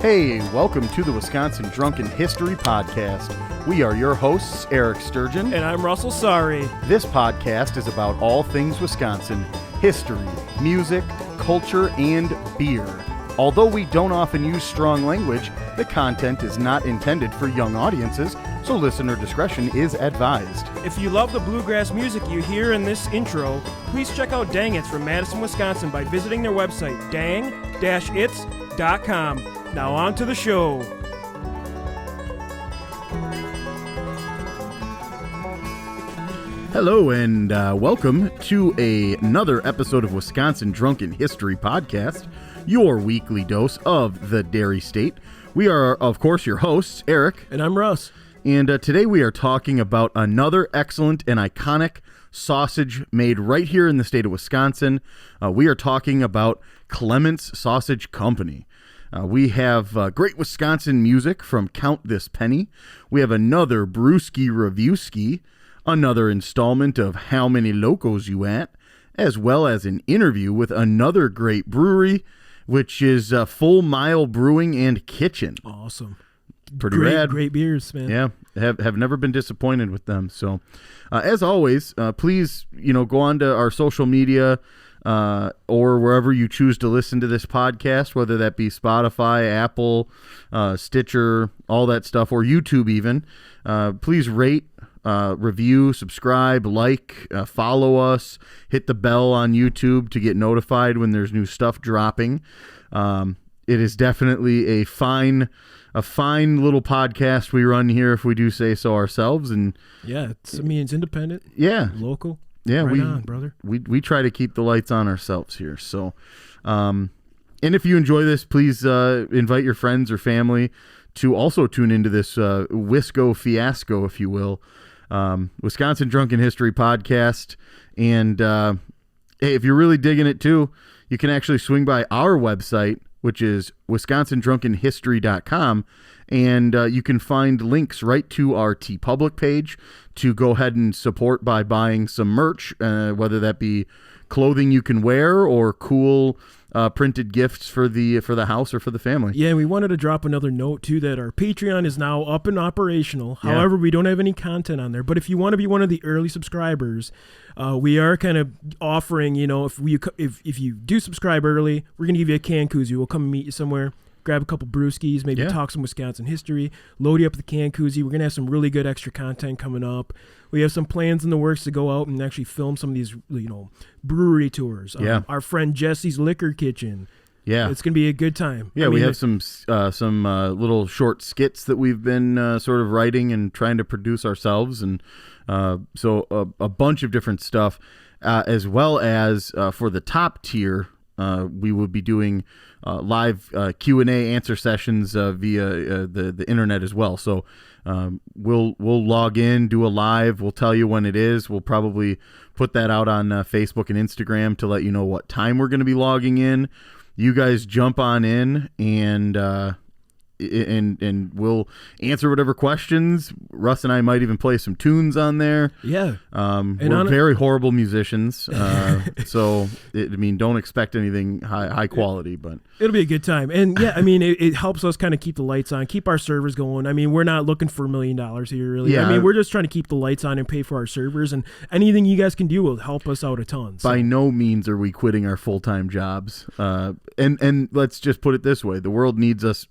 Hey, welcome to the Wisconsin Drunken History Podcast. We are your hosts, Eric Sturgeon. And I'm Russell Sari. This podcast is about all things Wisconsin, history, music, culture, and beer. Although we don't often use strong language, the content is not intended for young audiences, so listener discretion is advised. If you love the bluegrass music you hear in this intro, please check out Dang It's from Madison, Wisconsin by visiting their website, dang-its.com. Now on to the show. Hello and welcome to another episode of Wisconsin Drunken History Podcast, your weekly dose of the Dairy State. We are, of course, your hosts, Eric. And I'm Russ. And today we are talking about another excellent and iconic sausage made right here in the state of Wisconsin. We are talking about Klement's Sausage Company. We have great Wisconsin music from Count This Penny. We have another Brewski Reviewski, another installment of How Many Locos You At, as well as an interview with another great brewery, which is Full Mile Brewing and Kitchen. Awesome. Pretty rad. Great beers, man. Yeah, have never been disappointed with them. So, as always, please, go on to our social media, or wherever you choose to listen to this podcast, whether that be Spotify, Apple, Stitcher, all that stuff, or YouTube even. Please rate, review, subscribe, follow us, hit the bell on YouTube to get notified when there's new stuff dropping. It is definitely a fine little podcast we run here, if we do say so ourselves. And yeah, it's independent. Yeah. Local. Yeah, right on, brother. We try to keep the lights on ourselves here. So, and if you enjoy this, please invite your friends or family to also tune into this Wisco fiasco, if you will, Wisconsin Drunken History Podcast. And hey, if you're really digging it too, you can actually swing by our website, which is wisconsindrunkenhistory.com, and you can find links right to our TeePublic page to go ahead and support by buying some merch, whether that be clothing you can wear or cool printed gifts for the house or for the family. Yeah, we wanted to drop another note too that our Patreon is now up and operational. Yeah. However, we don't have any content on there. But if you want to be one of the early subscribers, we are kind of offering, if you do subscribe early, we're gonna give you a can koozie. We'll come and meet you somewhere, grab a couple brewskis, maybe talk some Wisconsin history, load you up with the can koozie. We're gonna have some really good extra content coming up. We have some plans in the works to go out and actually film some of these, brewery tours. Our friend Jesse's Liquor Kitchen. Yeah, it's gonna be a good time. Yeah, we have some little short skits that we've been sort of writing and trying to produce ourselves, and so a bunch of different stuff, as well as for the top tier, we will be doing live Q&A answer sessions via the internet as well. So we'll log in, do a live. We'll tell you when it is. We'll probably put that out on Facebook and Instagram to let you know what time we're going to be logging in. You guys jump on in and we'll answer whatever questions. Russ and I might even play some tunes on there. Yeah. We're very horrible musicians. So don't expect anything high quality, but it'll be a good time. And yeah, it helps us kind of keep the lights on, keep our servers going. We're not looking for $1 million here, really. Yeah. We're just trying to keep the lights on and pay for our servers, and anything you guys can do will help us out a ton. So. By no means are we quitting our full-time jobs. And let's just put it this way. The world needs us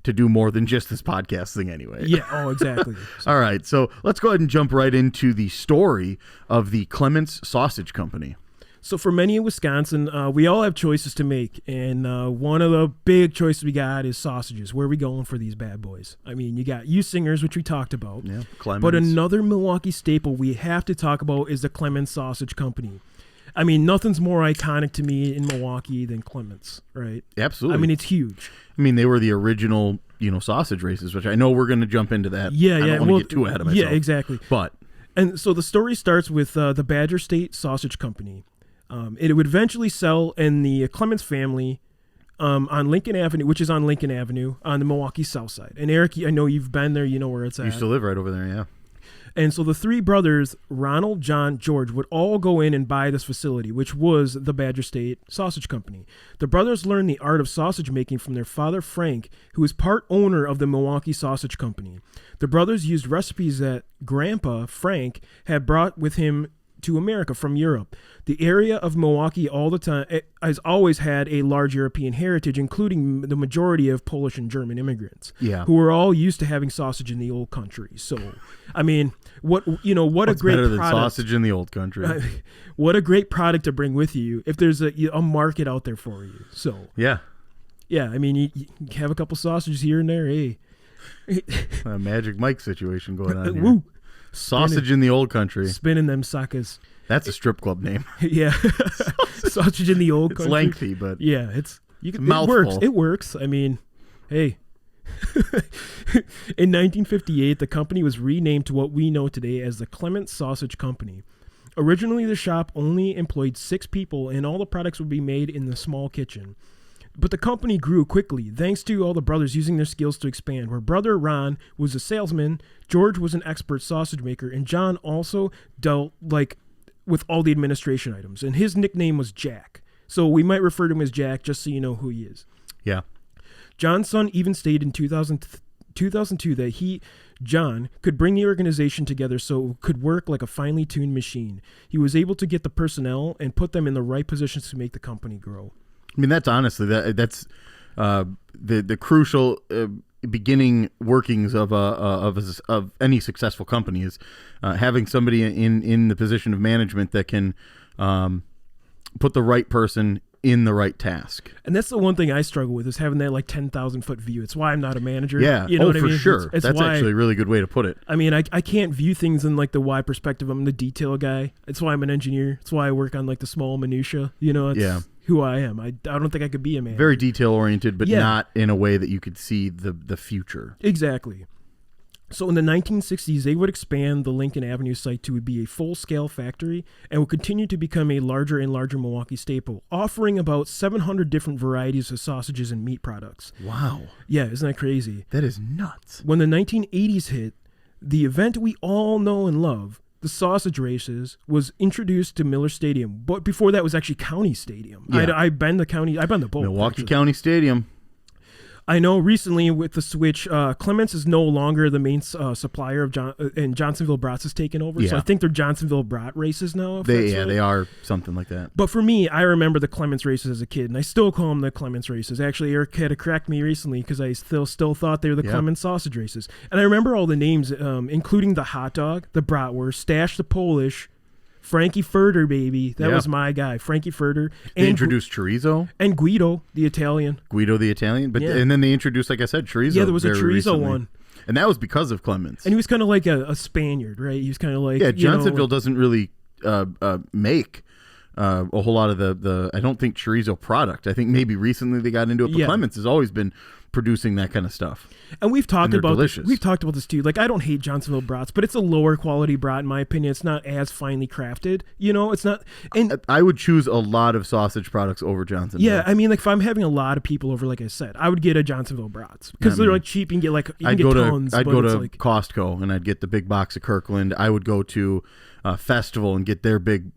to do more than just this podcast thing anyway. Yeah, exactly. All right, so let's go ahead and jump right into the story of the Klement's Sausage Company. So for many in Wisconsin, we all have choices to make, and one of the big choices we got is sausages. Where are we going for these bad boys? You got Singers, which we talked about. Yeah, Klement's. But another Milwaukee staple we have to talk about is the Klement Sausage Company. Nothing's more iconic to me in Milwaukee than Klement's, right? Absolutely. It's huge. They were the original, sausage races, which I know we're going to jump into that. Yeah, I don't want to get too ahead of myself. Yeah, exactly. And so the story starts with the Badger State Sausage Company. It would eventually sell in the Klement's family on Lincoln Avenue, which is on Lincoln Avenue on the Milwaukee South Side. And Eric, I know you've been there. You know where it's at. You used to live right over there, yeah. And so the three brothers, Ronald, John, George, would all go in and buy this facility, which was the Badger State Sausage Company. The brothers learned the art of sausage making from their father, Frank, who was part owner of the Milwaukee Sausage Company. The brothers used recipes that Grandpa, Frank, had brought with him to America from Europe. The area of Milwaukee has always had a large European heritage, including the majority of Polish and German immigrants, who were all used to having sausage in the old country. So, I mean, what What's a great better than product. sausage in the old country. What a great product to bring with you if there's a market out there for you. So, yeah, I mean, you have a couple sausages here and there. Hey, a Magic Mike situation going on here. Woo. Sausage in the old country. Spinning them suckers. That's a strip club name. Yeah. Sausage in the old country. It's lengthy, but yeah, it mouthful. works. It works. I mean, hey. In 1958, the company was renamed to what we know today as the Klement Sausage Company. Originally, the shop only employed 6 people, and all the products would be made in the small kitchen. But the company grew quickly, thanks to all the brothers using their skills to expand, where brother Ron was a salesman, George was an expert sausage maker, and John also dealt with all the administration items. And his nickname was Jack. So we might refer to him as Jack just so you know who he is. Yeah. John's son even stated in 2002 that John, could bring the organization together so it could work like a finely tuned machine. He was able to get the personnel and put them in the right positions to make the company grow. I mean, that's honestly that's the crucial beginning workings of any successful company is having somebody in the position of management that can put the right person in the right task. And that's the one thing I struggle with is having that 10,000-foot view. It's why I'm not a manager. Yeah, you know what I for mean? sure. It's that's why, actually a really good way to put it. I mean, I can't view things in the wide perspective. I'm the detail guy. It's why I'm an engineer. It's why I work on the small minutia. It's who I am. I don't think I could be a manager. Very detail oriented, but not in a way that you could see the future. Exactly. So in the 1960s, they would expand the Lincoln Avenue site to be a full-scale factory and would continue to become a larger and larger Milwaukee staple, offering about 700 different varieties of sausages and meat products. Wow. Yeah, isn't that crazy? That is nuts. When the 1980s hit, the event we all know and love, the sausage races, was introduced to Miller Stadium. But before that was actually County Stadium. Yeah. I've been to both. Milwaukee County Stadium. I know recently with the switch, Klement is no longer the main supplier of and Johnsonville Brats has taken over. Yeah. So I think they're Johnsonville Brat races now. They are something like that. But for me, I remember the Clements races as a kid, and I still call them the Clements races. Actually, Eric had to correct me recently because I still thought they were the Clements sausage races. And I remember all the names, including the hot dog, the bratwurst, Stash the Polish, Frankie Furter, baby. That was my guy, Frankie Furter. They introduced chorizo. And Guido, the Italian. But and then they introduced, like I said, chorizo. Yeah, there was a chorizo recently. one. And that was because of Clements. And he was kind of like a Spaniard, right? He was kind of like... Yeah, Johnsonville doesn't really make a whole lot of the I don't think chorizo product. I think maybe recently they got into it, but Clements has always been producing that kind of stuff. And we've talked about delicious. We've talked about this too. I don't hate Johnsonville brats, but it's a lower quality brat in my opinion. It's not as finely crafted. It's not. And I would choose a lot of sausage products over Johnsonville. Yeah, I mean, if I'm having a lot of people over, like I said, I would get a Johnsonville brats because they're cheap. You can get I'd go to Costco and I'd get the big box of Kirkland. I would go to Festival and get their big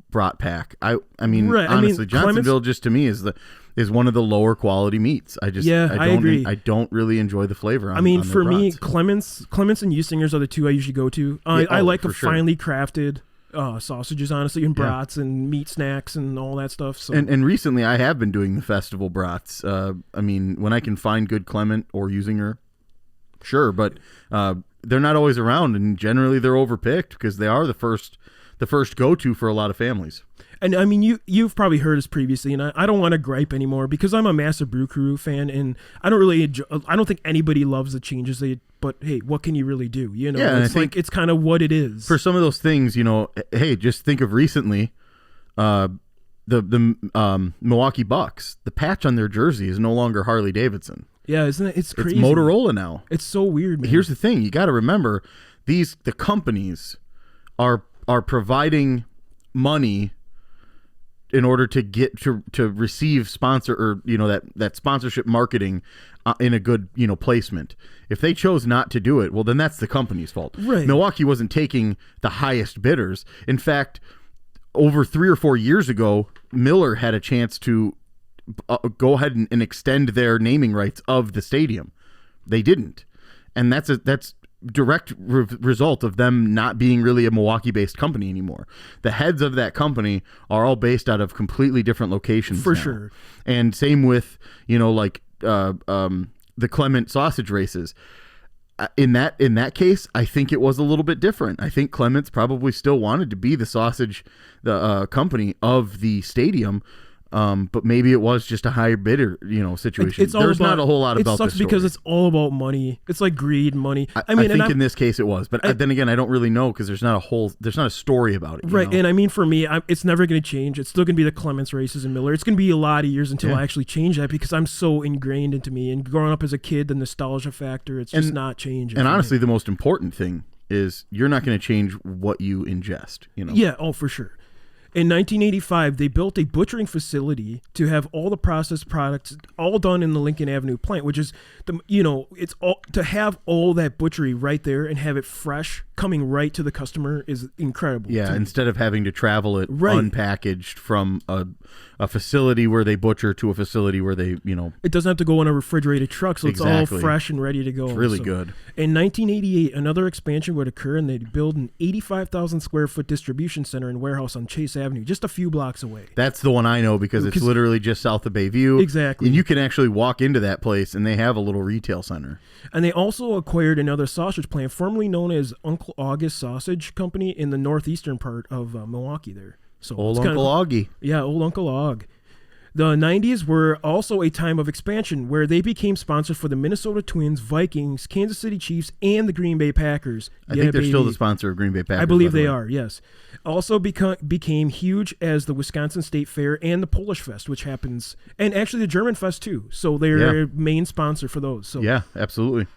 brat pack. I mean, honestly, Johnsonville just to me is one of the lower quality meats. I agree. I don't really enjoy the flavor. For me, Clements and Usingers are the two I usually go to. I like the finely crafted sausages, honestly, and brats and meat snacks and all that stuff. So. And recently, I have been doing the festival brats. When I can find good Klement or Usinger, sure, but they're not always around, and generally they're overpicked because they are the first go-to for a lot of families. And I mean, you've probably heard us previously, and I don't want to gripe anymore because I'm a massive Brew Crew fan, and I don't think anybody loves the changes but hey, what can you really do? It's kind of what it is. For some of those things, hey, just think of recently, the Milwaukee Bucks. The patch on their jersey is no longer Harley Davidson. Yeah, isn't it? It's crazy. It's Motorola now. It's so weird, man. Here's the thing: you got to remember, the companies are providing money in order to get to receive sponsor or that sponsorship marketing in a good placement. If they chose not to do it, well, then that's the company's fault. Right. Milwaukee wasn't taking the highest bidders. In fact, over 3 or 4 years ago, Miller had a chance to go ahead and extend their naming rights of the stadium. They didn't, and that's direct result of them not being really a Milwaukee-based company anymore. The heads of that company are all based out of completely different locations For now. sure. And same with the Klement sausage races. In that case, I think it was a little bit different. I think Klement's probably still wanted to be the sausage company of the stadium. But maybe it was just a higher bidder, situation. There's not a whole lot about this story. It sucks because it's all about money. It's like greed, money. I think in this case it was, but then again, I don't really know because there's not a story about it. Right, and I mean, for me, it's never going to change. It's still going to be the Clements races and Miller. It's going to be a lot of years until I actually change that because I'm so ingrained into me. And growing up as a kid, the nostalgia factor, it's just not changing. And honestly, the most important thing is you're not going to change what you ingest. Yeah, for sure. In 1985, they built a butchering facility to have all the processed products all done in the Lincoln Avenue plant, which is it's all to have all that butchery right there and have it fresh coming right to the customer is incredible. Yeah, instead of having to travel it unpackaged from a facility where they butcher to a facility where they, it doesn't have to go in a refrigerated truck, so it's all fresh and ready to go. It's really good. In 1988, another expansion would occur, and they'd build an 85,000 square foot distribution center and warehouse on Chase Avenue, just a few blocks away. That's the one I know because it's literally just south of Bayview. Exactly. And you can actually walk into that place, and they have a little retail center. And they also acquired another sausage plant, formerly known as Uncle August Sausage Company in the northeastern part of Milwaukee there. So Old Uncle Augie. Yeah, Old Uncle Aug. The 90s were also a time of expansion where they became sponsors for the Minnesota Twins, Vikings, Kansas City Chiefs, and the Green Bay Packers. I think they're still the sponsor of Green Bay Packers. I believe they are, yes. Also became huge as the Wisconsin State Fair and the Polish Fest, which happens, and actually the German Fest too. So they're main sponsor for those. So yeah, absolutely.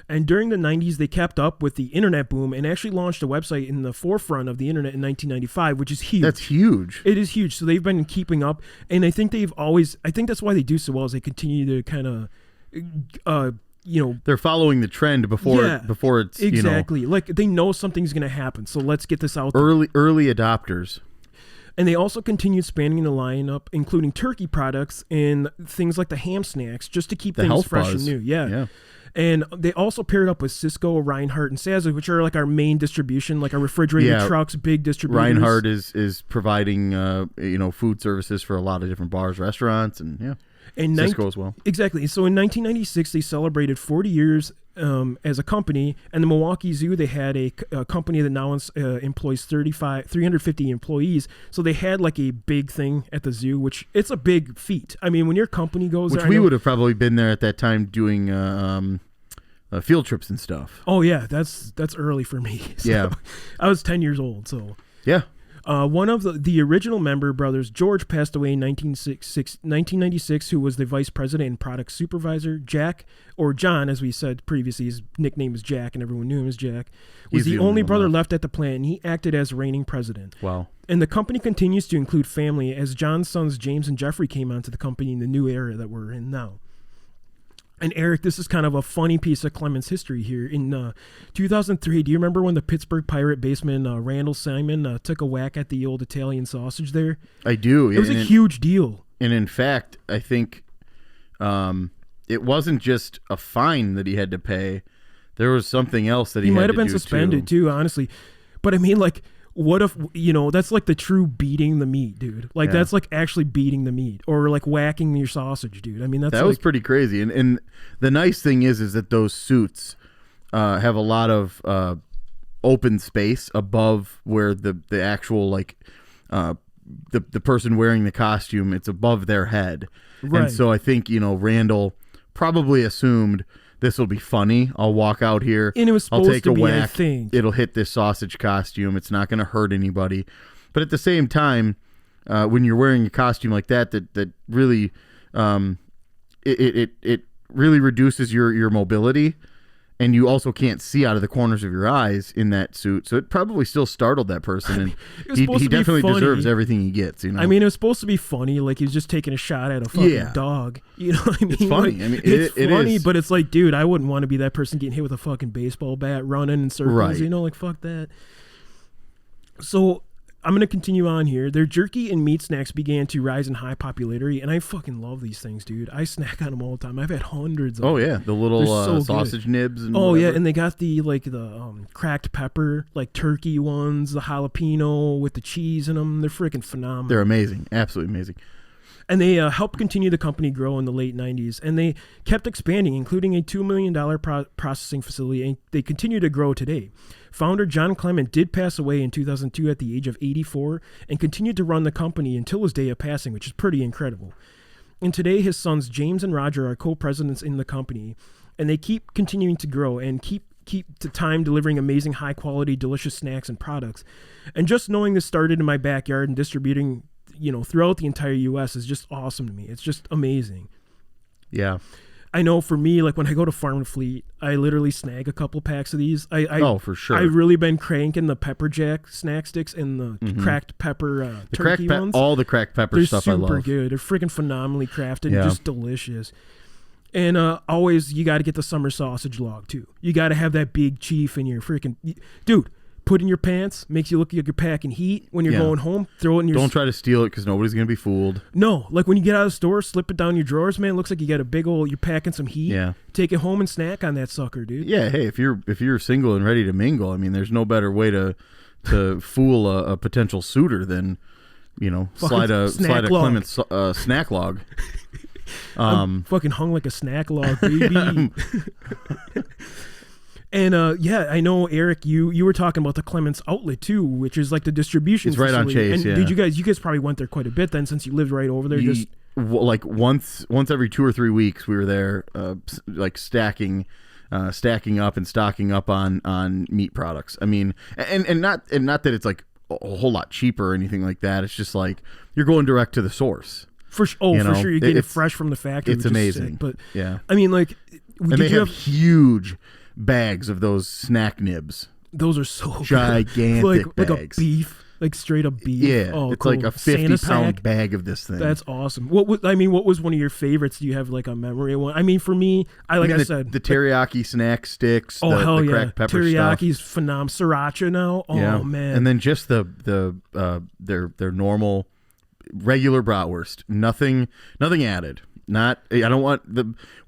And during the 90s, they kept up with the internet boom and actually launched a website in the forefront of the internet in 1995, which is huge. That's huge. It is huge. So they've been keeping up, and I think that's why they do so well is they continue to kind of, they're following the trend before it's, exactly. Like they know something's going to happen. So let's get this out there. Early adopters. And they also continued expanding the lineup, including turkey products and things like the ham snacks, just to keep things fresh and new. Yeah. And they also paired up with Cisco, Reinhardt, and Sazza, which are like our main distribution, like our refrigerated trucks, big distributors. Reinhardt is providing food services for a lot of different bars, restaurants, and Cisco as well. Exactly. So in 1996, they celebrated 40 years as a company, and the Milwaukee Zoo, they had a company that now employs 350 employees. So they had like a big thing at the zoo, which it's a big feat. I mean, when your company goes which there, we would have probably been there at that time doing field trips and stuff. Oh yeah, that's early for me. So yeah, I was 10 years old. So yeah. One of the original member brothers, George, passed away in 1996, who was the vice president and product supervisor. Jack, or John, as we said previously, his nickname is Jack, and everyone knew him as Jack, was the only brother left at the plant, and he acted as reigning president. Wow. And the company continues to include family, as John's sons, James and Jeffrey, came onto the company in the new era that we're in now. And Eric, this is kind of a funny piece of Clement's history here. In 2003, do you remember when the Pittsburgh Pirate baseman Randall Simon took a whack at the old Italian sausage there? I do. It was a huge deal. And in fact, I think it wasn't just a fine that he had to pay. There was something else that he might had have to been do suspended too, honestly. But I mean, like, what if, that's like the true beating the meat, dude. Like, that's like actually beating the meat, or like whacking your sausage, dude. I mean, that was pretty crazy. And the nice thing is that those suits have a lot of open space above where the actual, like, the person wearing the costume, it's above their head. Right. And so I think, Randall probably assumed, this will be funny. I'll walk out here. And it was supposed I'll take to a be whack. a thing. It'll hit this sausage costume. It's not going to hurt anybody. But at the same time, when you're wearing a costume like that really, it really reduces your mobility, and you also can't see out of the corners of your eyes in that suit. So it probably still startled that person, and he definitely deserves everything he gets. You know, I mean, it was supposed to be funny, like he was just taking a shot at a fucking dog. You know what I mean? It's funny. Like, I mean, it's funny, is. but it's like, dude, I wouldn't want to be that person getting hit with a fucking baseball bat, running in circles. Right. You know, like fuck that. So I'm going to continue on here. Their jerky and meat snacks began to rise in high popularity, and I fucking love these things, dude. I snack on them all the time. I've had hundreds of them. Oh, yeah. The little so sausage nibs. And oh, whatever. yeah, and they got the, like, the cracked pepper, like, turkey ones, the jalapeno with the cheese in them. They're freaking phenomenal. They're amazing. Absolutely amazing. And they helped continue the company grow in the late 90s, and they kept expanding, including a $2 million processing facility, and they continue to grow today. Founder John Klement did pass away in 2002 at the age of 84 and continued to run the company until his day of passing, which is pretty incredible. And today, his sons James and Roger are co-presidents in the company, and they keep continuing to grow and keep to time delivering amazing, high-quality, delicious snacks and products. And just knowing this started in my backyard and distributing, you know, throughout the entire U.S. is just awesome to me. It's just amazing. Yeah. I know for me, like when I go to Farm to Fleet, I literally snag a couple packs of these. Oh, for sure. I've really been cranking the pepper jack snack sticks and the cracked pepper turkey ones. All the cracked pepper stuff I love. They're super good. They're freaking phenomenally crafted Yeah. and just delicious. And always, you got to get the summer sausage log, too. You got to have that big chief in your freaking... Dude, put in your pants, makes you look like you're packing heat. When you're going home, throw it in your... Don't try to steal it because nobody's going to be fooled. No, like when you get out of the store, slip it down your drawers, man. It looks like you got a big old... You're packing some heat. Yeah. Take it home and snack on that sucker, dude. Yeah, hey, if you're single and ready to mingle, I mean, there's no better way to fool a potential suitor than, you know, slide a Clement snack log. I'm fucking hung like a snack log, baby. And yeah, I know, Eric, you were talking about the Clement's outlet too, which is like the distribution It's right on facility. Chase. And yeah. you guys probably went there quite a bit then, since you lived right over there. Like once every 2 or 3 weeks, we were there, like stacking up and stocking up on meat products. I mean, and not that it's like a whole lot cheaper or anything like that. It's just like you're going direct to the source. For sure, you're getting it fresh from the factory. It's amazing. Sick. But yeah, I mean, like, and they have huge bags of those snack nibs. Those are so gigantic good. Like bags. A beef, like straight up beef. Yeah, oh, it's cool. like a 50-pound bag of this thing. That's awesome. What was one of your favorites? Do you have like a memory one? I mean, for me, I said the teriyaki snack sticks. Oh, hell the cracked pepper Teriyaki's stuff. phenomenal. Sriracha now. Oh yeah. man. And then just their normal regular bratwurst. Nothing added. I don't want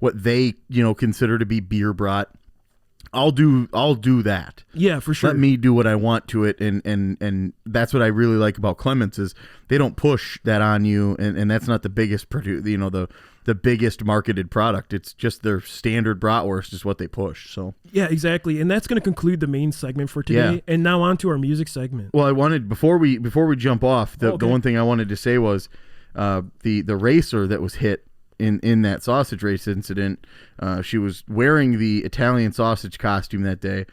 what they consider to be beer brat. I'll do that. Yeah, for sure. Let me do what I want to it, and that's what I really like about Clement's is they don't push that on you, and that's not the biggest the biggest marketed product. It's just their standard bratwurst is what they push. So yeah, exactly, and that's going to conclude the main segment for today. Yeah. And now on to our music segment. Well, I wanted before we jump off, the one thing I wanted to say was the racer that was hit in that sausage race incident. She was wearing the Italian sausage costume that day.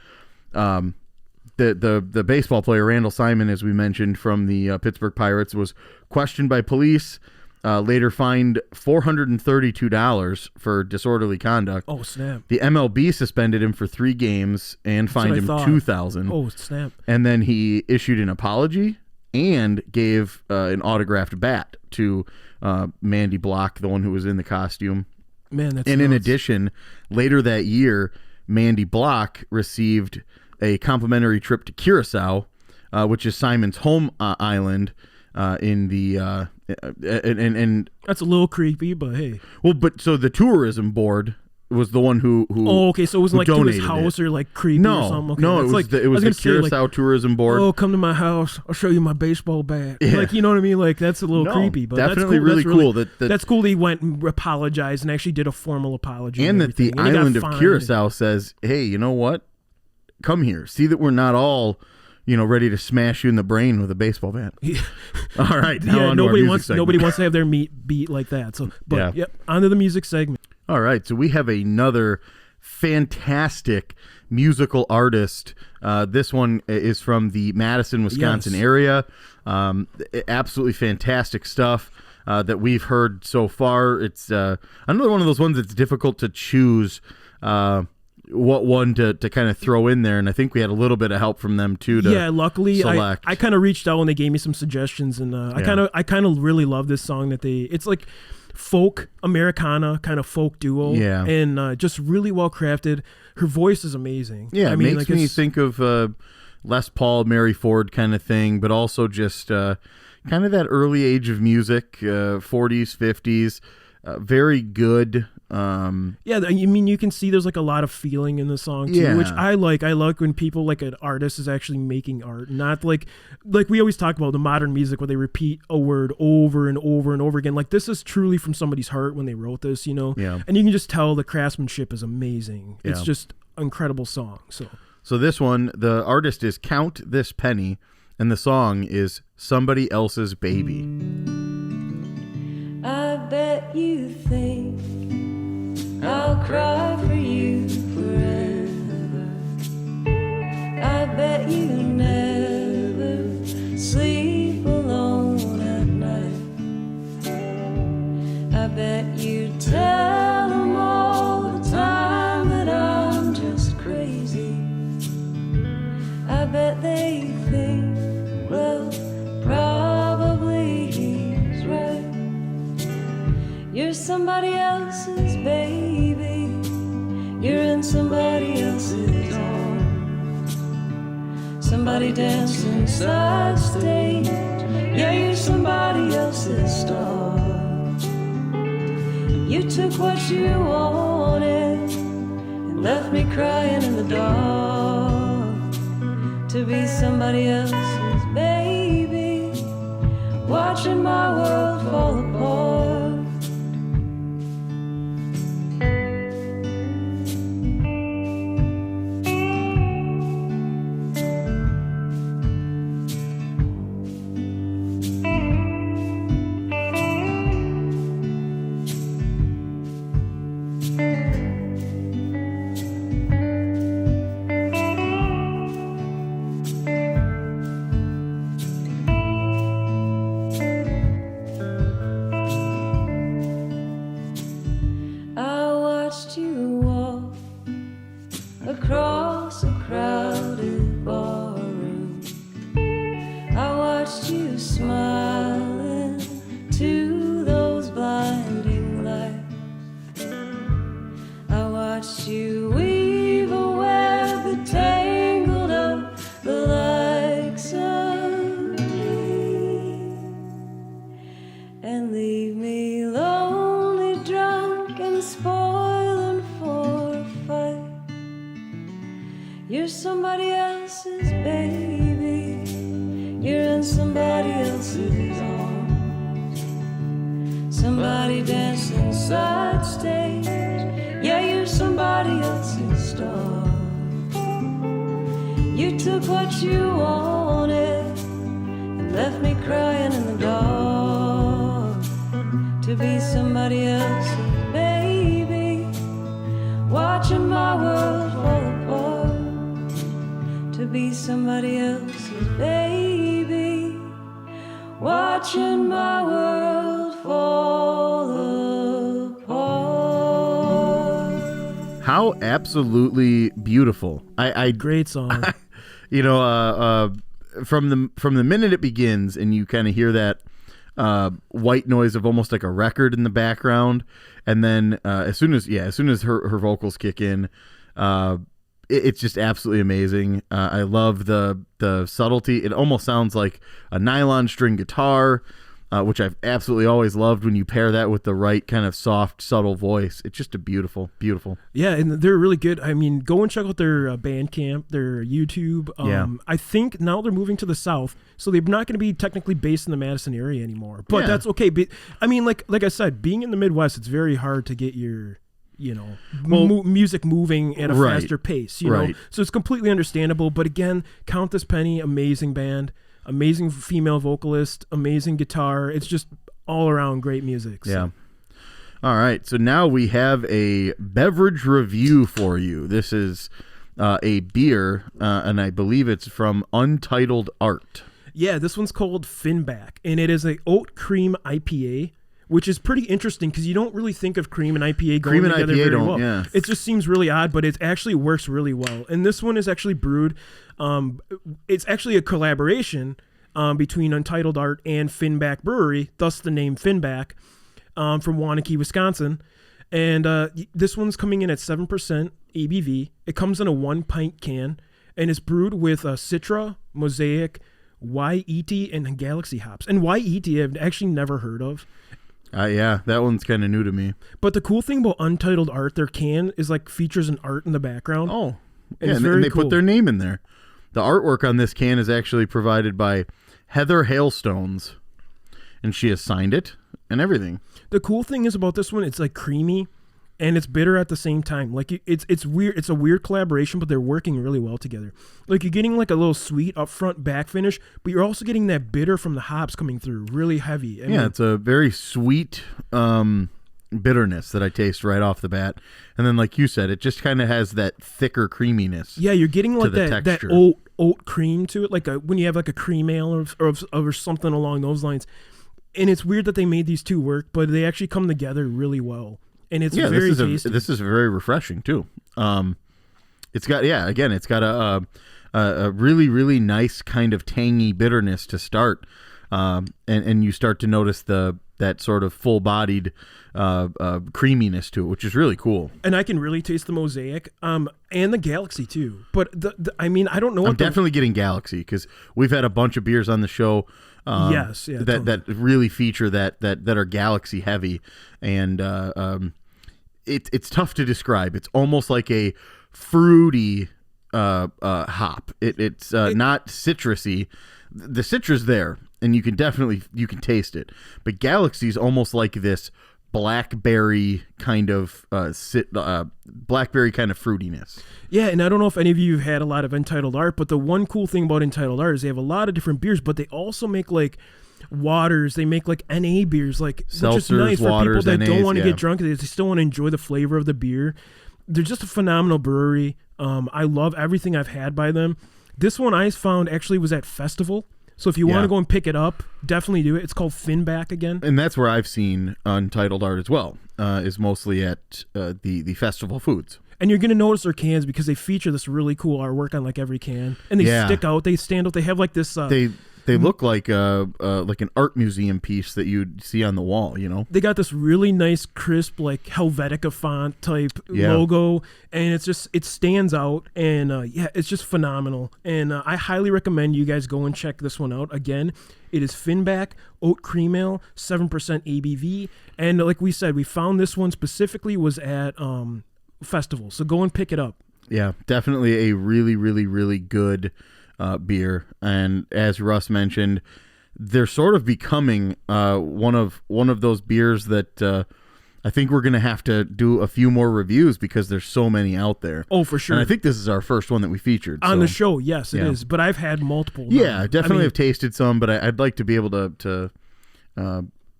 The baseball player Randall Simon, as we mentioned, from the Pittsburgh Pirates, was questioned by police. Later fined $432 for disorderly conduct. Oh snap! The MLB suspended him for 3 games and fined him $2,000. Oh snap! And then he issued an apology and gave an autographed bat to Mandy Block, the one who was in the costume. Man, that's and nuts. in addition, later that year, Mandy Block received a complimentary trip to Curacao, which is Simon's home island in the and that's a little creepy, but hey. Well, but so the tourism board was the one who oh, okay, so it wasn't like to his house or like creepy or something. Okay, no, it was the Curacao tourism board. Oh, come to my house, I'll show you my baseball bat. Yeah. Like, you know what I mean? Like, that's a little creepy, but definitely that's cool. really cool. That's cool that he went and apologized and actually did a formal apology. And that the island of Curacao says, hey, you know what? Come here. See that we're not all, ready to smash you in the brain with a baseball bat. Yeah. All right. Now nobody wants to have their meat beat like that. So, but yep, onto the music segment. All right. So we have another fantastic musical artist. This one is from the Madison, Wisconsin area. Absolutely fantastic stuff that we've heard so far. It's another one of those ones that's difficult to choose what one to kind of throw in there, and I think we had a little bit of help from them too. Luckily, select. I kind of reached out and they gave me some suggestions, and I kind of really love this song it's like folk Americana kind of folk duo, and just really well crafted. Her voice is amazing. Yeah, it makes me think of Les Paul, Mary Ford kind of thing, but also just kind of that early age of music, 40s, 50s, very good. I mean, you can see there's like a lot of feeling in the song too, which I like. I like when people, like an artist is actually making art, not like we always talk about the modern music where they repeat a word over and over and over again. Like, this is truly from somebody's heart when they wrote this, and you can just tell the craftsmanship is amazing. It's just an incredible song. So this one, the artist is Count This Penny, and the song is Somebody Else's Baby. I bet you think I'll cry for you forever. I bet you never sleep alone at night. I bet you tell them all the time that I'm just crazy. I bet they think, well, probably he's right. You're somebody else's baby. You're in somebody else's arms. Somebody dancing side stage. Yeah, you're somebody else's star. You took what you wanted and left me crying in the dark. To be somebody else's baby, watching my world fall apart. Across a crowded barroom, I watched you smiling to those blinding lights. I watched you weave a web that tangled up the likes of me, and leave me lonely, drunk, and spoiling for a fight. You're somebody else's baby. You're in somebody else's arms. Somebody dancing side stage. Yeah, you're somebody else's star. You took what you wanted and left me crying in the dark. To be somebody else's baby, watching my world fall apart. To be somebody else's baby, watching my world fall apart. How absolutely beautiful! Great song. From the minute it begins, and you kind of hear that white noise of almost like a record in the background, and then as soon as her vocals kick in, it's just absolutely amazing. I love the subtlety. It almost sounds like a nylon string guitar, which I've absolutely always loved when you pair that with the right kind of soft, subtle voice. It's just a beautiful, beautiful. Yeah, and they're really good. I mean, go and check out their Bandcamp, their YouTube. I think now they're moving to the South, so they're not going to be technically based in the Madison area anymore. But that's okay. But, I mean, like I said, being in the Midwest, it's very hard to get your music moving at a faster pace, you know? So it's completely understandable. But again, Count This Penny, amazing band, amazing female vocalist, amazing guitar. It's just all around great music. So. Yeah. All right. So now we have a beverage review for you. This is a beer, and I believe it's from Untitled Art. Yeah, this one's called Finback, and it is a oat cream IPA which is pretty interesting because you don't really think of cream and IPA going Cream and together IPA very don't, well. yeah. It just seems really odd, but it actually works really well. And this one is actually brewed. It's actually a collaboration between Untitled Art and Finback Brewery, thus the name Finback, from Waunakee, Wisconsin. And this one's coming in at 7% ABV. It comes in a 1-pint can, and it's brewed with Citra, Mosaic, YET, and Galaxy hops. And YET I've actually never heard of. Yeah, that one's kind of new to me. But the cool thing about Untitled Art, their can is like features an art in the background. Oh, and yeah, it's and they cool. put their name in there. The artwork on this can is actually provided by Heather Hailstones, and she has signed it and everything. The cool thing is about this one, it's like creamy and it's bitter at the same time. Like it's weird. It's a weird collaboration, but they're working really well together. Like you're getting like a little sweet up front back finish, but you're also getting that bitter from the hops coming through, really heavy. I mean, It's a very sweet bitterness that I taste right off the bat, and then like you said, it just kind of has that thicker creaminess. Yeah, you're getting like the that texture. oat cream to it, like when you have like a cream ale or something along those lines. And it's weird that they made these two work, but they actually come together really well. And it's very tasty. This is very refreshing too. It's got a really, really nice kind of tangy bitterness to start, and you start to notice that sort of full-bodied creaminess to it, which is really cool. And I can really taste the Mosaic, and the Galaxy too. But I mean, I don't know. I'm definitely getting Galaxy because we've had a bunch of beers on the show. That really feature that are Galaxy heavy, and it's tough to describe. It's almost like a fruity hop. It's not citrusy. The citrus there, and you can taste it. But Galaxy's almost like this blackberry kind of fruitiness. Yeah, and I don't know if any of you have had a lot of Untitled Art, but the one cool thing about Untitled Art is they have a lot of different beers, but they also make like waters. They make like NA beers, like seltzers, which is nice for waters, people that NAs, don't want to yeah. get drunk. They still want to enjoy the flavor of the beer. They're just a phenomenal brewery. I love everything I've had by them. This one I found actually was at Festival. So if you want to go and pick it up, definitely do it. It's called Finback again. And that's where I've seen Untitled Art as well, is mostly at the Festival Foods. And you're going to notice their cans because they feature this really cool artwork on like every can. And they stick out. They stand out. They have like this... They look like an art museum piece that you'd see on the wall, you know? They got this really nice, crisp, like Helvetica font type logo, and it stands out, and it's just phenomenal. And I highly recommend you guys go and check this one out. Again, it is Finback Oat Cream Ale, 7% ABV, and like we said, we found this one specifically was at Festival, so go and pick it up. Yeah, definitely a really, really, really good beer, and as Russ mentioned, they're sort of becoming one of those beers that I think we're gonna have to do a few more reviews because there's so many out there. Oh, for sure. And I think this is our first one that we featured on the show. Yes, it is. But I've had multiple. Yeah, I definitely have tasted some, but I'd like to be able to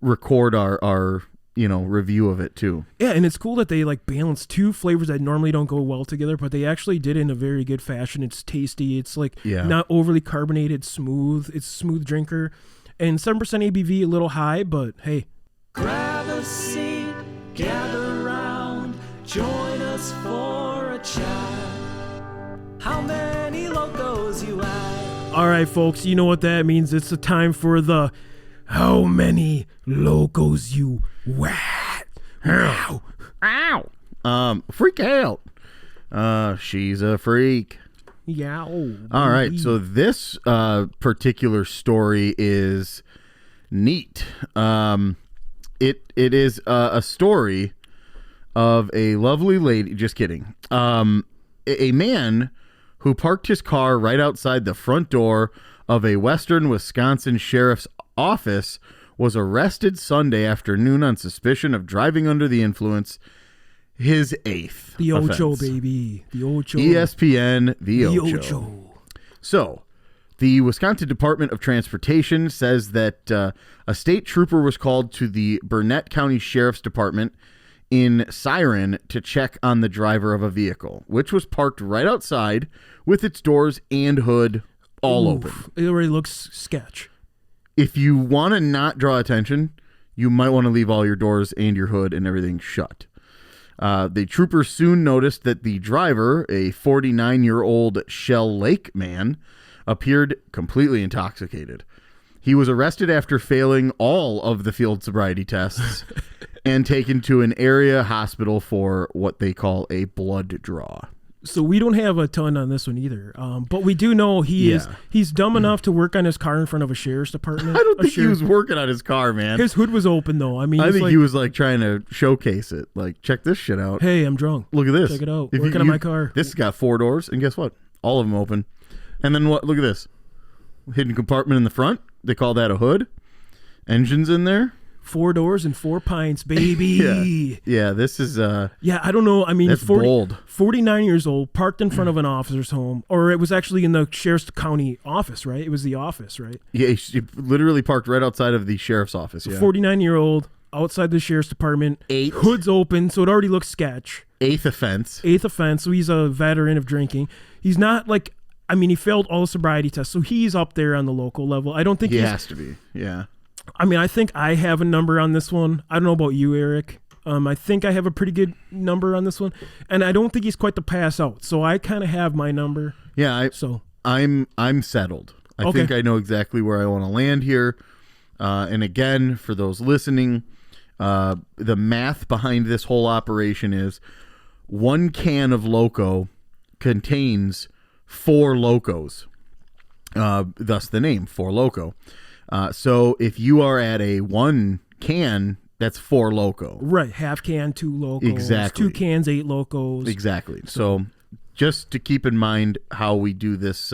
record our review of it too. Yeah, and it's cool that they like balance two flavors that normally don't go well together, but they actually did it in a very good fashion. It's tasty. It's like not overly carbonated, smooth. It's a smooth drinker. And 7% ABV, a little high, but hey. Grab a seat, gather round, join us for a chat. How many locos you at? All right, folks, you know what that means. It's the time for the How Many Locos You Wet? Ow. Ow. Freak out. She's a freak. Yow. All right, so this particular story is neat. It is a story of a lovely lady. Just kidding. A man who parked his car right outside the front door of a Western Wisconsin sheriff's office was arrested Sunday afternoon on suspicion of driving under the influence. His eighth The Ocho, offense. baby. The Ocho. ESPN, the Ocho. So, the Wisconsin Department of Transportation says that a state trooper was called to the Burnett County Sheriff's Department in Siren to check on the driver of a vehicle, which was parked right outside with its doors and hood all open. It already looks sketch. If you want to not draw attention, you might want to leave all your doors and your hood and everything shut. The troopers soon noticed that the driver, a 49-year-old Shell Lake man, appeared completely intoxicated. He was arrested after failing all of the field sobriety tests and taken to an area hospital for what they call a blood draw. So we don't have a ton on this one either, but we do know he's dumb enough to work on his car in front of a sheriff's department. I don't think he was working on his car, man. His hood was open though. I mean, I think he was like trying to showcase it. Like, check this shit out. Hey, I'm drunk. Look at this. Check it out. Working on my car. This has got 4 doors, and guess what? All of them open. And then what? Look at this. Hidden compartment in the front. They call that a hood. Engines in there. 4 doors and 4 pints, baby. Yeah, this is yeah, I don't know. I mean, that's bold. 49 years old, parked in front of an officer's home, or it was actually in the sheriff's county office, right? It was the office, right? Yeah, he literally parked right outside of the sheriff's office. Yeah. 49-year-old outside the sheriff's department. 8. Hood's open, so it already looks sketch. 8th offense. 8th offense, so he's a veteran of drinking. He's not like, I mean, he failed all the sobriety tests, so he's up there on the local level. I don't think he has to be. Yeah. I mean, I think I have a number on this one. I don't know about you, Eric. I think I have a pretty good number on this one, and I don't think he's quite the pass out. So I kind of have my number. Yeah, I'm settled. I think I know exactly where I want to land here. And again, for those listening, the math behind this whole operation is 1 can of Loco contains 4 Locos. Thus the name, 4 Loco. So if you are at a 1 can, that's 4 Loco. Right. Half can, 2 Locos. Exactly. 2 cans, 8 Locos. Exactly. So just to keep in mind how we do this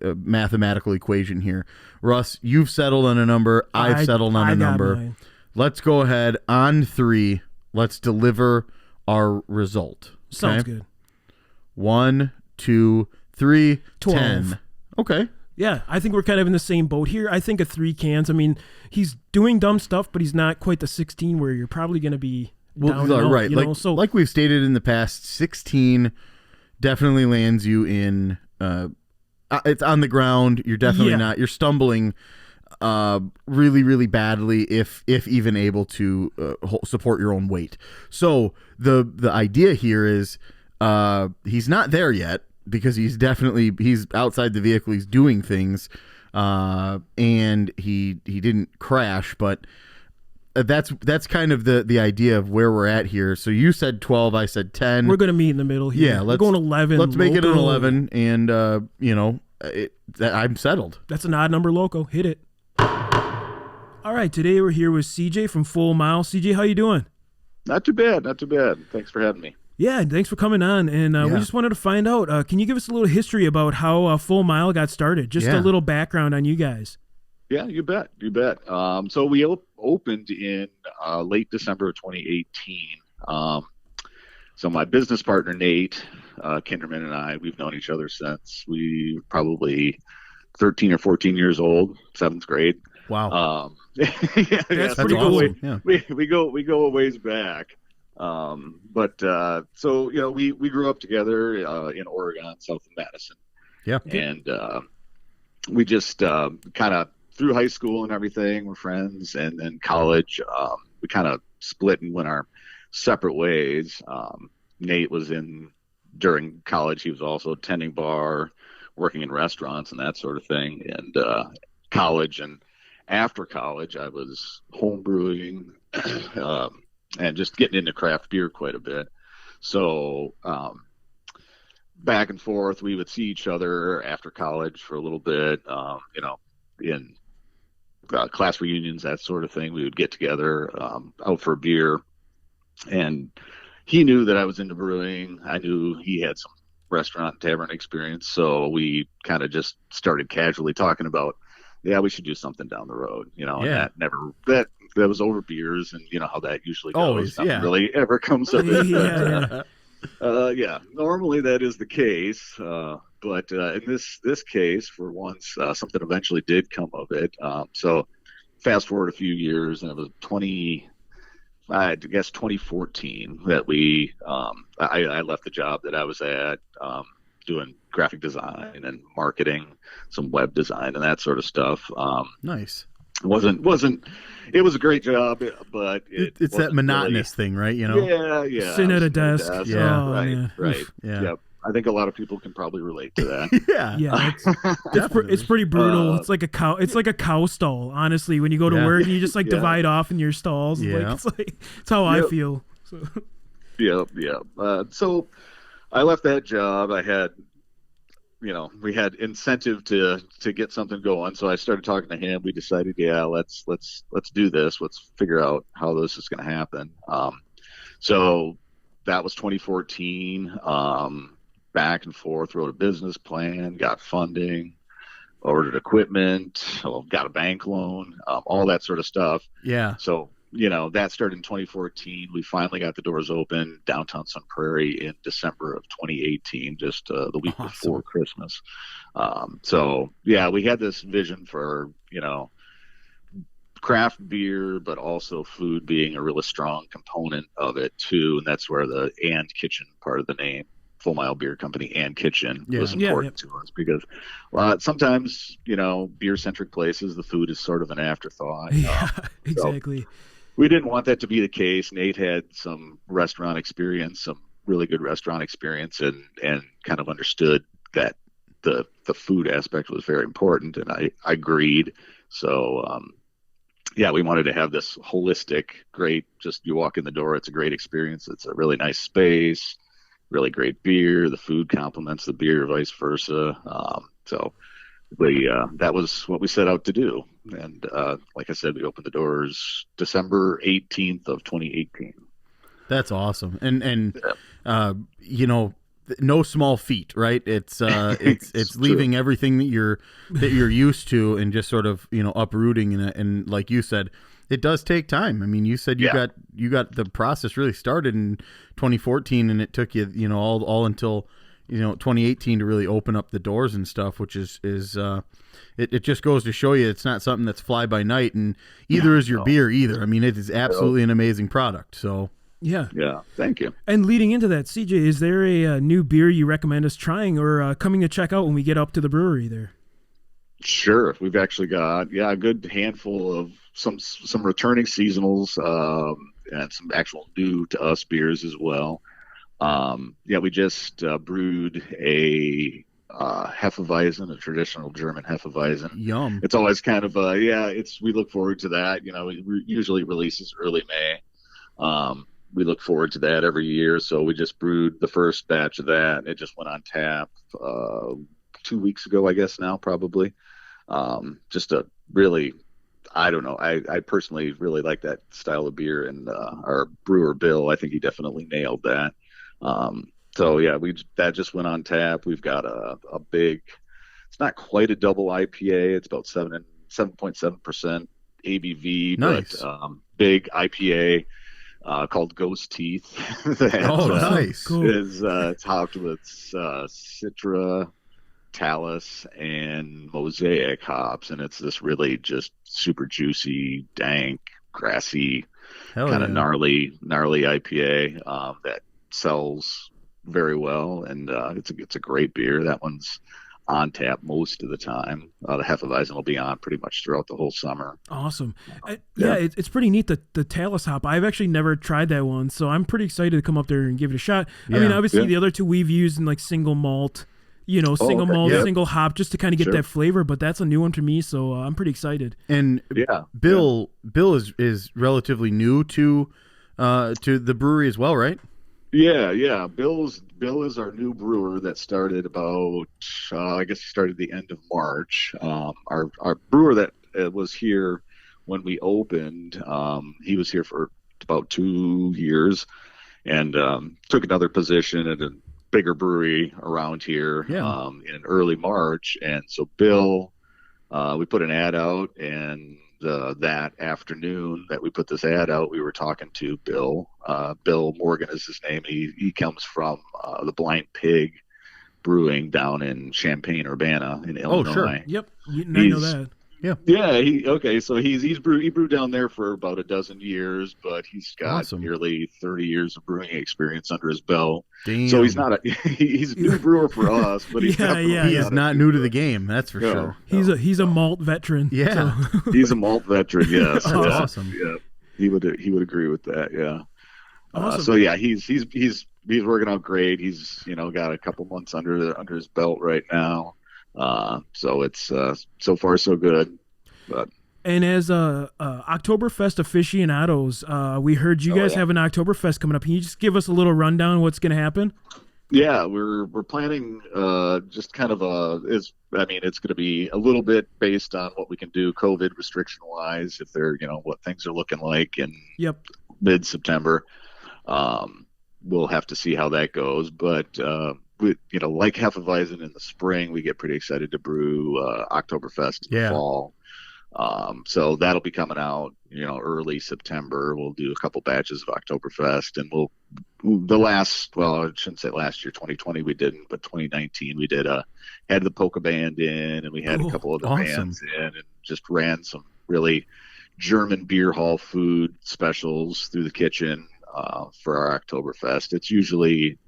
mathematical equation here. Russ, you've settled on a number. I've settled on a number. Mine. Let's go ahead on 3. Let's deliver our result. Okay? Sounds good. 1, 2, 3, 12. 10. Okay. Yeah, I think we're kind of in the same boat here. I think of 3 cans. I mean, he's doing dumb stuff, but he's not quite the 16 where you're probably going to be down and out, right. you know? So, like we've stated in the past, 16 definitely lands you in. It's on the ground. You're definitely not. You're stumbling really, really badly, if even able to support your own weight. So the idea here is he's not there yet, because he's outside the vehicle. He's doing things, and he didn't crash. But that's kind of the idea of where we're at here. So you said 12, I said 10. we're going to meet in the middle here. Yeah, we're going 11. Let's make it an Loco. 11, and I'm settled. That's an odd number, Loco. Hit it. All right, today we're here with CJ from Full Mile. CJ, how you doing? Not too bad. Thanks for having me. Yeah, thanks for coming on. And we just wanted to find out, can you give us a little history about how Full Mile got started? Just a little background on you guys. Yeah, you bet. So we opened in late December of 2018. So my business partner, Nate Kinderman, and I, we've known each other since we were probably 13 or 14 years old, 7th grade. Wow. That's pretty cool. Awesome. Yeah. We go a ways back. But so, we grew up together in Oregon, south of Madison. Yeah. And we just kind of, through high school and everything, we're friends. And then college, we kind of split and went our separate ways. Nate was during college, he was also attending bar, working in restaurants and that sort of thing. And college and after college, I was home brewing and just getting into craft beer quite a bit. So back and forth, we would see each other after college for a little bit, in class reunions, that sort of thing. We would get together out for a beer. And he knew that I was into brewing. I knew he had some restaurant and tavern experience. So we kind of just started casually talking about, we should do something down the road, and that was over beers, and you know how that usually goes. Always, Nothing really ever comes of it. Yeah. Normally that is the case. But in this case, for once, something eventually did come of it. So fast forward a few years, and it was 2014 that I left the job that I was at, doing graphic design and marketing, some web design and that sort of stuff. Nice. wasn't. It was a great job, but It's that monotonous thing, right? You know. Yeah. Sitting at a desk. Yeah. Oh, Right. man. Right. Oof. Yeah. Yep. I think a lot of people can probably relate to that. Yeah. Yeah, Definitely. it's pretty brutal. It's like a cow. It's like a cow stall. Honestly, when you go to Yeah. work and you just like Yeah. divide off in your stalls. Yeah. It's how I Yep. feel. So. Yep. So I left that job. I had, we had incentive to get something going. So I started talking to him. We decided, let's do this. Let's figure out how this is going to happen. So that was 2014. Back and forth, wrote a business plan, got funding, ordered equipment, got a bank loan, all that sort of stuff. Yeah. So, that started in 2014. We finally got the doors open downtown Sun Prairie in December of 2018, just the week before Christmas. We had this vision for, craft beer, but also food being a really strong component of it too. And that's where the And Kitchen part of the name, Full Mile Beer Company and Kitchen, was important to us, because sometimes, beer-centric places, the food is sort of an afterthought. Yeah, exactly. So we didn't want that to be the case. Nate had some restaurant experience, some really good restaurant experience, and kind of understood that the food aspect was very important, and I agreed. So, we wanted to have this holistic, great, just you walk in the door, it's a great experience. It's a really nice space, really great beer. The food complements the beer, vice versa. That was what we set out to do. And like I said, we opened the doors December 18th of 2018. That's awesome. And no small feat, right? It's it's leaving everything that you're used to and just sort of, uprooting. And like you said, it does take time. I mean, you said you got the process really started in 2014, and it took you, all until 2018 to really open up the doors and stuff, which is it just goes to show you it's not something that's fly by night, and either is your beer either. I mean, it is absolutely an amazing product. So yeah, thank you. And leading into that, CJ, is there a new beer you recommend us trying or coming to check out when we get up to the brewery there? Sure, we've actually got a good handful of some returning seasonals, and some actual new to us beers as well. We just brewed a Hefeweizen, a traditional German Hefeweizen. Yum. It's always kind of we look forward to that. It usually releases early May. We look forward to that every year. So we just brewed the first batch of that. It just went on tap 2 weeks ago, I guess now, probably. Just a really, I don't know. I personally really like that style of beer, and our brewer Bill, I think he definitely nailed that. That just went on tap. We've got a big, it's not quite a double IPA. It's about 7.7% ABV, nice. But big IPA called Ghost Teeth. Nice. Cool. It's hopped with Citra, Talus, and Mosaic hops, and it's this really just super juicy, dank, grassy, kind of gnarly IPA that sells very well, and it's a great beer. That one's on tap most of the time. The Hefeweizen will be on pretty much throughout the whole summer. Awesome. It's pretty neat, the Talus hop. I've actually never tried that one, so I'm pretty excited to come up there and give it a shot. I mean, obviously the other two we've used in like single malt, single hop, just to kind of get that flavor, but that's a new one to me, so I'm pretty excited. And Bill is relatively new to the brewery as well, right? Yeah. Bill is our new brewer that started about, I guess he started the end of March. Our brewer that was here when we opened, he was here for about 2 years, and took another position at a bigger brewery around here in early March. And so Bill, we put an ad out, and that afternoon that we put this ad out, we were talking to Bill. Bill Morgan is his name. He comes from the Blind Pig Brewing down in Champaign-Urbana in Illinois. Oh, sure. Yep. I know that. Yeah. So he brewed down there for about a dozen years, but he's got Awesome. nearly 30 years of brewing experience under his belt. Damn. So he's not he's a new brewer for us, but he's He is not new to the game, that's for sure. He's a malt veteran. Yeah. So. He's a malt veteran. Yes. That's yeah. awesome. Yeah. He would agree with that. Yeah. Awesome. So yeah, he's working out great. He's got a couple months under his belt right now. So it's so far so good. But And as Oktoberfest aficionados, we heard you guys have an Oktoberfest coming up. Can you just give us a little rundown of what's going to happen? yeah, we're planning just kind of it's going to be a little bit based on what we can do COVID restriction wise, if they're what things are looking like in mid-September. We'll have to see how that goes, but we, like Hefeweizen in the spring, we get pretty excited to brew Oktoberfest in the fall. So that'll be coming out, early September. We'll do a couple batches of Oktoberfest, and I shouldn't say last year, 2020 we didn't, but 2019 we had the polka band in, and we had a couple other bands in, and just ran some really German beer hall food specials through the kitchen for our Oktoberfest. It's usually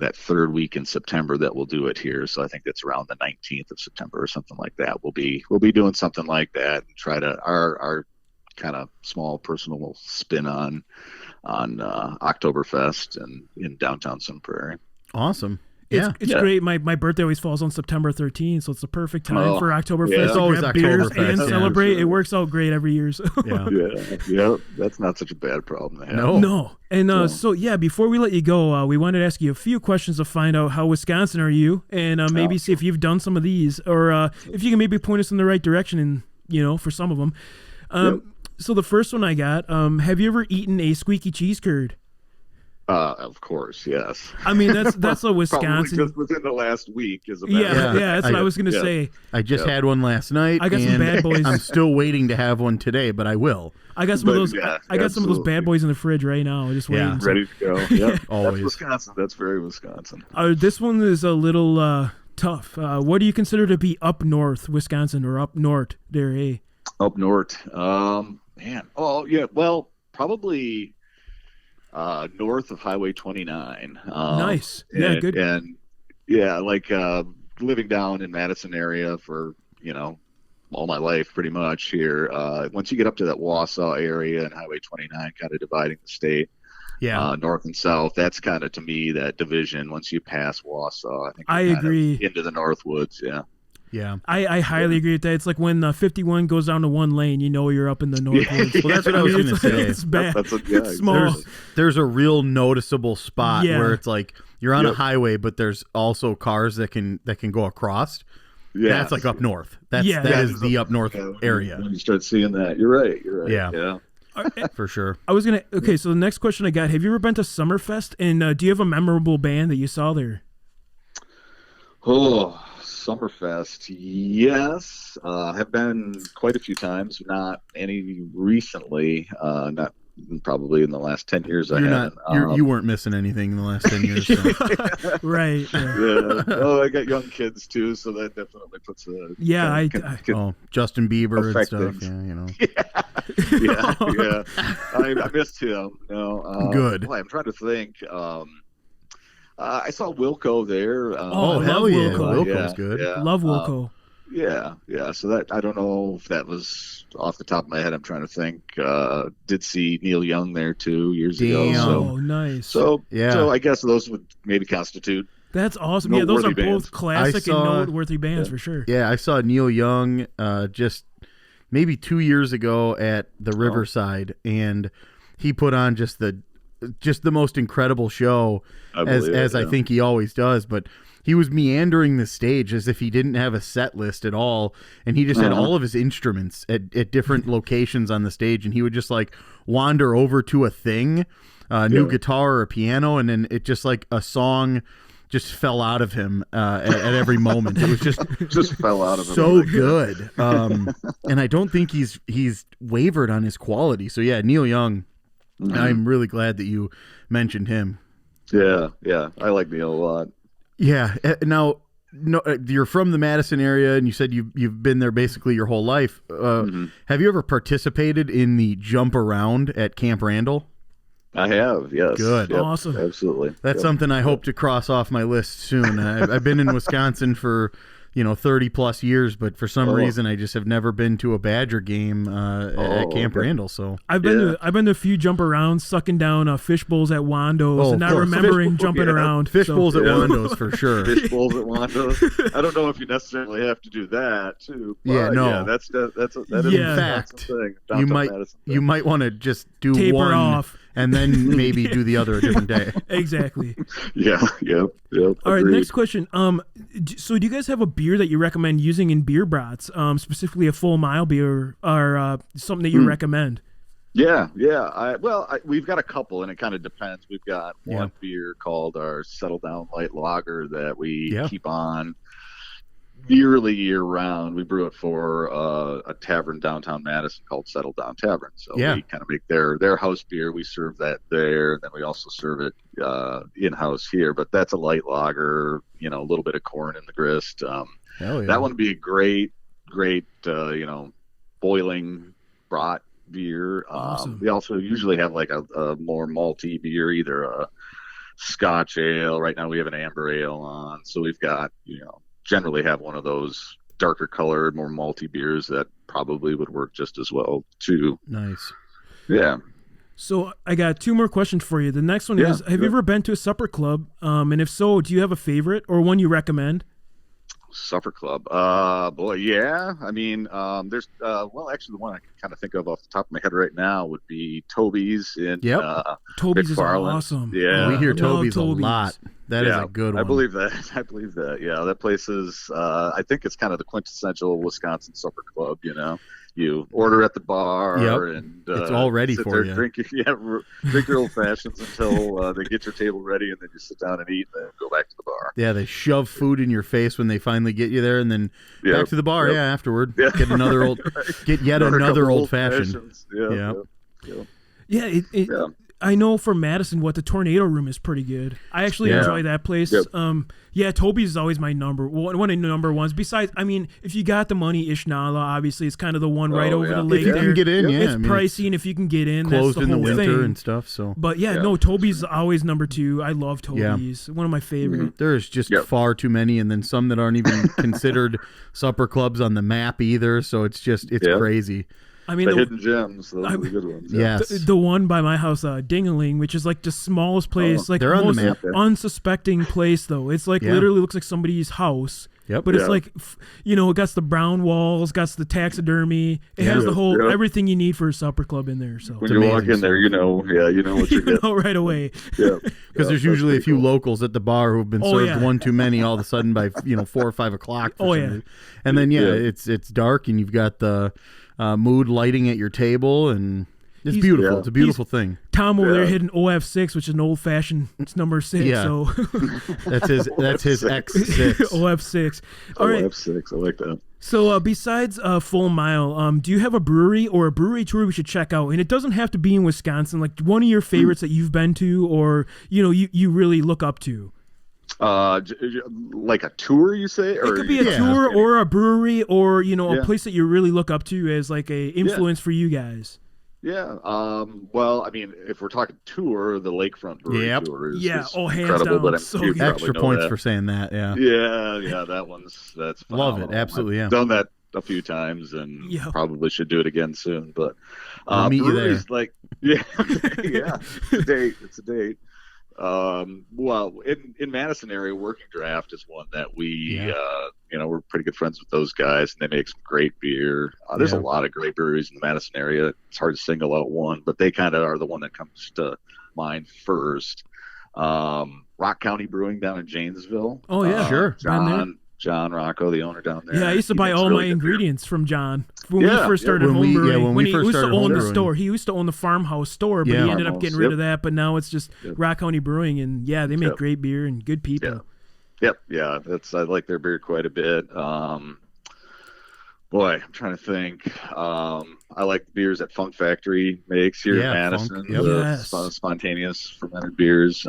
that third week in September that we'll do it here. So I think that's around the 19th of September or something like that. We'll be doing something like that and try to our kind of small personal spin on Oktoberfest and in downtown Sun Prairie. Awesome. It's great. My birthday always falls on September 13th, so it's the perfect time for Oktoberfest. Yeah. It's always to grab beers Oktoberfest, and celebrate. Sure. It works out great every year. So. Yeah, that's not such a bad problem to have. No. And so before we let you go, we wanted to ask you a few questions to find out how Wisconsin are you, and maybe see if you've done some of these, or if you can maybe point us in the right direction, and for some of them. So the first one I got, have you ever eaten a squeaky cheese curd? Of course, yes. I mean, that's a Wisconsin. Probably just within the last week, as a that's what I was gonna say. I just had one last night. I got some bad boys. I'm still waiting to have one today, but I will. I got some of those. I got some of those bad boys in the fridge right now. Just waiting. Ready to go. Yeah, always. That's Wisconsin. That's very Wisconsin. This one is a little tough. What do you consider to be up north Wisconsin, or up north there? Up north, man. Oh yeah. Well, probably. North of Highway 29. Nice. Yeah, good. And living down in Madison area for, all my life pretty much here. Once you get up to that Wausau area and Highway 29 kind of dividing the state, north and south, that's kind of, to me, that division. Once you pass Wausau, I think I agree. Into the Northwoods, Yeah, I highly agree with that. It's like when 51 goes down to one lane, you're up in the Northwoods. Well, that's what I was going to say. It's bad. It's small. There's a real noticeable spot where it's like you're on a highway, but there's also cars that can go across. Yeah, that's like up north. That is the up north area. When you start seeing that, you're right. Yeah. For sure. I was okay. So the next question I got: have you ever been to Summerfest? And do you have a memorable band that you saw there? Oh. Summerfest, yes. Have been quite a few times, not any recently, not probably in the last 10 years. You weren't missing anything in the last 10 years. So. Right. Yeah. Oh, I got young kids too, so that definitely puts a Justin Bieber and stuff. I missed him. No, good. I'm trying to think. I saw Wilco there. Hell yeah. Wilco's good. Yeah. Love Wilco. Yeah. So that, I don't know if that was off the top of my head. I'm trying to think. Did see Neil Young there too years ago. So, nice. So I guess those would maybe constitute. That's awesome. Yeah, those are both classic and noteworthy bands for sure. Yeah, I saw Neil Young just maybe 2 years ago at the Riverside, and he put on just the most incredible show, as I think he always does. But he was meandering the stage as if he didn't have a set list at all, and he just had all of his instruments at different locations on the stage, and he would just like wander over to a thing, new guitar or a piano, and then it just like a song just fell out of him at every moment. It was just fell out of him. So good, and I don't think he's wavered on his quality. So yeah, Neil Young. I'm really glad that you mentioned him. Yeah, I like Neil a lot. Yeah. Now, no, you're from the Madison area, and you said you've been there basically your whole life. Have you ever participated in the jump around at Camp Randall? I have, yes. Good. Yep, Awesome. absolutely. That's something I hope to cross off my list soon. I've been in Wisconsin for 30 plus years, but for some reason I just have never been to a Badger game at Camp Randall. So I've been to a few jump arounds, sucking down fish bowls at Wando's, and not remembering jumping around. Fish bowls at Wando's for sure. Fish bowls at Wando's. I don't know if you necessarily have to do that too. That's a thing. You might want to just do taper one off. and then maybe do the other a different day. Exactly. Yeah. All right, next question. So do you guys have a beer that you recommend using in beer brats, specifically a full mile beer or something that you recommend? Yeah. We've got a couple, and it kind of depends. We've got one beer called our Settle Down Light Lager that we keep on nearly year round. We brew it for a tavern downtown Madison called Settle Down Tavern. So we kind of make their house beer. We serve that there, and then we also serve it in-house here. But that's a light lager, a little bit of corn in the grist. That one would be a great boiling brat beer. Awesome. We also usually have like a more malty beer, either a Scotch ale. Right now we have an amber ale on. So we've got, generally have one of those darker colored, more malty beers that probably would work just as well too. Nice. Yeah. So I got two more questions for you. The next one is, have you ever been to a supper club? And if so, do you have a favorite or one you recommend? Supper club. Yeah. I mean, there's actually the one I can kind of think of off the top of my head right now would be Toby's in Toby's is McFarland. Awesome. Yeah. We hear Toby's a lot. That is a good one. I believe that. Yeah, that place is I think it's kind of the quintessential Wisconsin supper club, You order at the bar and it's all ready for you. Drink your old fashions until they get your table ready, and then you sit down and eat, and then go back to the bar. Yeah, they shove food in your face when they finally get you there, and then back to the bar. Yeah, afterward, get another another old fashioned. Yeah. I know for Madison, the Tornado Room is pretty good. I actually enjoy that place. Yep. Toby's is always my one of the number ones. Besides, I mean, if you got the money, Ishnala, obviously, it's kind of the one right over the lake. If you can get in, it's pricey, and if you can get in, closed that's the in whole the winter thing. and stuff. So, but Toby's is always number 2. I love Toby's. One of my favorite. There's just far too many, and then some that aren't even considered supper clubs on the map either. So it's crazy. I mean, the hidden gems, those are the good ones. Yes. The one by my house, Dingaling, which is like the smallest place, they're on the map. Unsuspecting place, though. It's like literally looks like somebody's house. Yep. But it's like, it got the brown walls, got the taxidermy. It has the whole everything you need for a supper club in there. So when you walk in there, you know what you're getting. Right away. Yeah. Because there's usually a few locals at the bar who've been served one too many all of a sudden by 4 or 5 o'clock. And then it's dark and you've got the mood lighting at your table, and it's beautiful. It's a beautiful thing. Tom over there hitting OF6, which is an old fashioned. It's number 6. Yeah. So that's his X6. OF6. All right. OF6. I like that. So besides Full Mile, do you have a brewery or a brewery tour we should check out? And it doesn't have to be in Wisconsin. Like one of your favorites that you've been to, or you really look up to. Like a tour, you say? Or it could be a tour or a brewery or, a place that you really look up to as like a influence for you guys. Yeah. Well, I mean, if we're talking tour, the Lakefront Brewery tour is hands incredible. down. But So good. Extra points for saying that. Yeah. Yeah. That's phenomenal. Love it. Absolutely. I've done that a few times and probably should do it again soon. But I'll meet you there. Like, it's a date. Well, in Madison area, Working Draft is one that we, we're pretty good friends with those guys, and they make some great beer. There's a lot of great breweries in the Madison area. It's hard to single out one, but they kind of are the one that comes to mind first. Rock County Brewing down in Janesville. Oh yeah, sure. John Rocco, the owner down there. Yeah, I used to buy all my ingredients from John when we first started homebrewing. When he used to own the store, he used to own the farmhouse store, but he ended up getting rid of that. But now it's just Rock County Brewing, and they make great beer and good people. Yeah. I like their beer quite a bit. Boy, I'm trying to think. I like the beers that Funk Factory makes here in Madison. Yes. Spontaneous fermented beers.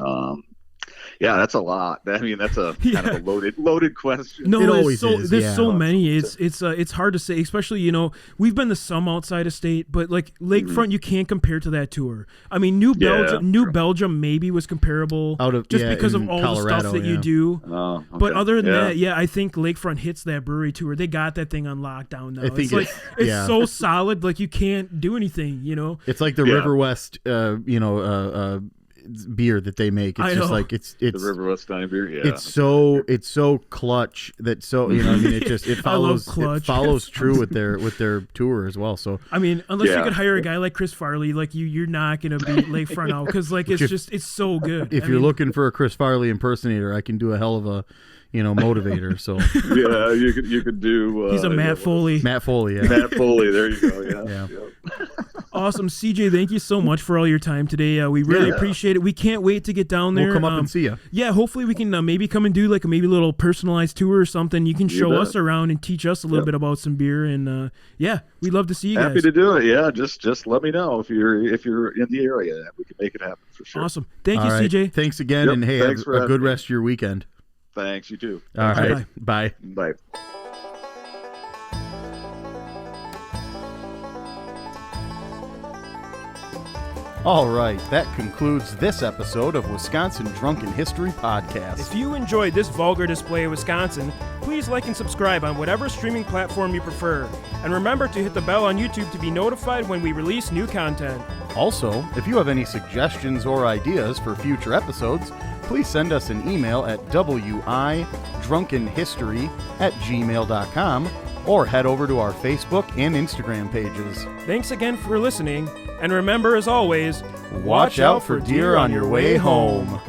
Yeah, that's a lot. I mean, that's a kind of a loaded question. No, It there's always is, there's yeah. so many. It's hard to say, especially, you know, we've been to some outside of state, but like Lakefront, you can't compare to that tour. I mean, New Belgium maybe was comparable because of all the stuff that you do. Oh, okay. But other than that, I think Lakefront hits that brewery tour. They got that thing on lockdown now. I think it's so solid, like you can't do anything, you know. It's like the River West, beer that they make. It's just like it's the River West Stein beer. Yeah, it's so clutch that it follows true with their tour as well. So I mean, unless you could hire a guy like Chris Farley, like you're not gonna beat Lakefront out because like it's so good. If you're looking for a Chris Farley impersonator, I can do a hell of a motivator. So yeah, you could do. He's a Matt Foley. Matt Foley. Yeah. Matt Foley. There you go. Yeah. Yeah. Awesome, CJ. Thank you so much for all your time today. We really appreciate it. We can't wait to get down there. We'll come up and see you. Yeah, hopefully we can maybe come and do like a little personalized tour or something. You can show us around and teach us a little bit about some beer. And we'd love to see you guys. Happy to do it. Yeah, just let me know if you're in the area. We can make it happen for sure. Awesome. Thank you, right. CJ. Thanks again, and hey, have a good rest of your weekend. Thanks. You too. All right. Bye. Bye. All right, that concludes this episode of Wisconsin Drunken History Podcast. If you enjoyed this vulgar display of Wisconsin, please like and subscribe on whatever streaming platform you prefer. And remember to hit the bell on YouTube to be notified when we release new content. Also, if you have any suggestions or ideas for future episodes, please send us an email at widrunkenhistory@gmail.com or head over to our Facebook and Instagram pages. Thanks again for listening, and remember, as always, Watch out for deer on your way home.